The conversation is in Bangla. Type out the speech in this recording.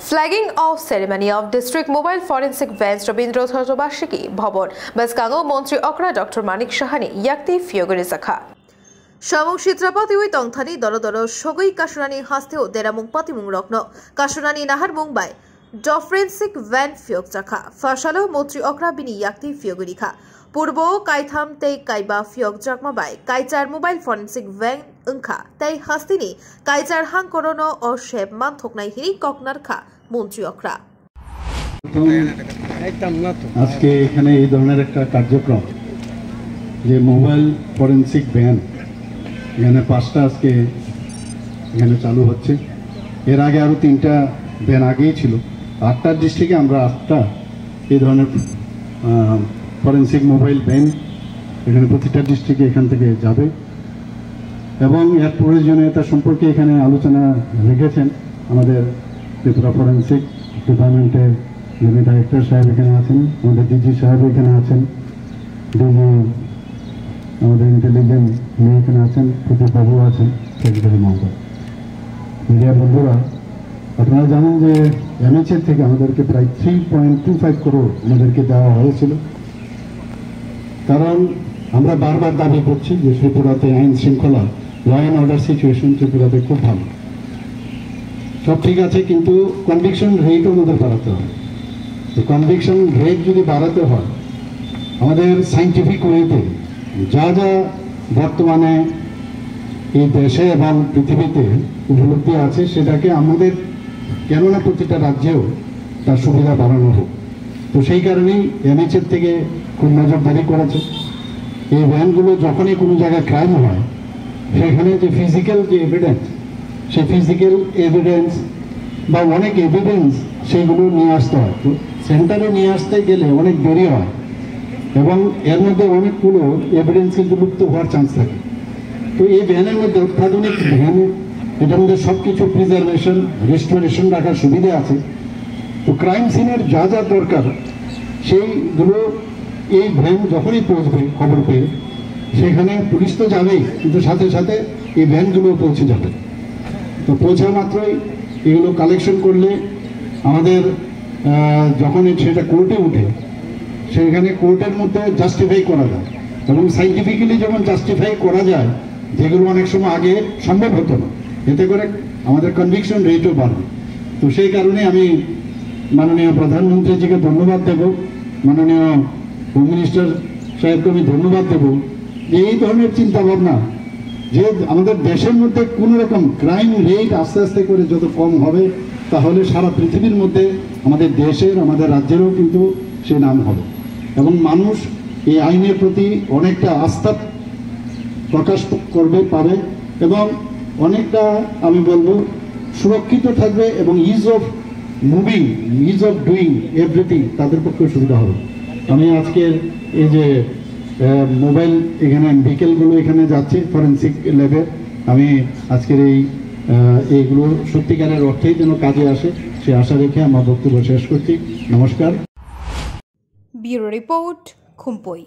Flagging off ceremony of District Mobile Forensic Vans Rabindra Shotobashiki Bhabon Baskango Montri Okra Dr. Manik Shahani Yakti Fiogorizakha Shamung Shitrapati with Tongthani Dorodoro Shogui Kashurani Hasteo Deramung Patimung Rokno Kashurani Nahar Mumbai Forensic Van Fiokjaka Fashalo Montri Okra Bini Yakti Fiogurika Purbo Kaitham Tei Kaiba Fiok Jakmabai Kaichar Mobile Forensic Van Unka Tei Hastini Kaichar Han Korono or Sheb Manthoknai Hiri Koknarka মন্ত্রী অকরা আজকে এখানে এই ধরনের একটা কার্যক্রম যে মোবাইল ফরেনসিক ভ্যান এখানে 5টা আজকে এখানে চালু হচ্ছে এর আগে আরো 3টা ভ্যান আগেই ছিল 8টা ডিস্ট্রিক্টে আমরা 8টা এই ধরনের ফরেনসিক মোবাইল ভ্যান এখানে প্রতিটা ডিস্ট্রিক্টে এখান থেকে যাবে এবং এর প্রয়োজনীয়তা সম্পর্কে এখানে আলোচনা রেখেছেন আমাদের ত্রিপুরা ফরেনসিক ডিপার্টমেন্টের যিনি ডাইরেক্টর সাহেব এখানে আছেন আমাদের ডিজি সাহেব এখানে আছেন ডিজি আমাদের ইন্টেলিজেন্স এখানে আছেন প্রদীপ বাবু আছেন সেক্রেটারি মহোদয় মিডিয়া বন্ধুরা আপনারা জানেন যে এনএচএর থেকে আমাদেরকে প্রায় 3.25 করোড় আমাদেরকে দেওয়া হয়েছিল কারণ আমরা বারবার দাবি করছি যে ত্রিপুরাতে আইন শৃঙ্খলা ল অ্যান্ড অর্ডার সিচুয়েশন ত্রিপুরাতে খুব ভালো সব ঠিক আছে কিন্তু কনভিকশন রেটও আমাদের বাড়াতে হয় তো কনভিকশন রেট যদি বাড়াতে হয় আমাদের সাইন্টিফিক ওয়েতে যা যা বর্তমানে এই দেশে এবং পৃথিবীতে উপলব্ধি আছে সেটাকে আমাদের কেননা প্রতিটা রাজ্যেও তার সুবিধা বাড়ানো হোক তো সেই কারণেই এনএচএর থেকে খুব নজরদারি করেছে এই ভ্যানগুলো যখনই কোনো জায়গায় ক্রাইম হয় সেখানে যে ফিজিক্যাল যে এভিডেন্স সেই ফিজিক্যাল এভিডেন্স বা অনেক এভিডেন্স সেইগুলো নিয়ে আসতে হয় তো সেন্টারে নিয়ে আসতে গেলে অনেক দেরি হয় এবং এর মধ্যে অনেকগুলো এভিডেন্স কিন্তু লুপ্ত হওয়ার চান্স থাকে তো এই ভ্যানের মধ্যে অত্যাধুনিক ভ্যানে এটার মধ্যে সব কিছু প্রিজার্ভেশন রেস্টোরেশন রাখার সুবিধা আছে তো ক্রাইম সিনের যা যা দরকার সেইগুলো এই ভ্যান যখনই পৌঁছবে খবর পেয়ে সেখানে পুলিশ তো যাবেই কিন্তু সাথে সাথে এই ভ্যানগুলো পৌঁছে যাবে তো পৌঁছা মাত্রই এগুলো কালেকশন করলে আমাদের যখন সেটা কোর্টে উঠে সেখানে কোর্টের মধ্যে জাস্টিফাই করা যায় এবং সাইন্টিফিক্যালি যখন জাস্টিফাই করা যায় যেগুলো অনেক সময় আগে সম্ভব হতো না এতে করে আমাদের কনভিকশন রেটও বাড়বে তো সেই কারণে আমি মাননীয় প্রধানমন্ত্রীজিকে ধন্যবাদ দেব মাননীয় হোম মিনিস্টার সাহেবকে আমি ধন্যবাদ দেব যে এই ধরনের চিন্তাভাবনা যে আমাদের দেশের মধ্যে কোনো রকম ক্রাইম রেট আস্তে আস্তে করে যত কম হবে তাহলে সারা পৃথিবীর মধ্যে আমাদের দেশের আমাদের রাজ্যেরও কিন্তু সে নাম হবে এবং মানুষ এই আইনের প্রতি অনেকটা আস্থা প্রকাশ করবে পাবে এবং অনেকটা আমি বলবো সুরক্ষিত থাকবে এবং is of moving is of doing everything তাদের পক্ষে সুবিধা হবে আমি আজকের এই যে মোবাইল এখানে ভেহিকেলগুলো এখানে যাচ্ছে ফরেনসিক ল্যাবে আমি আজকের এইগুলো সত্যিকারের অর্থেই যেন কাজে আসে সে আশা রেখে আমার বক্তব্য শেষ করছি নমস্কার ব্যুরো রিপোর্ট খুম্পই।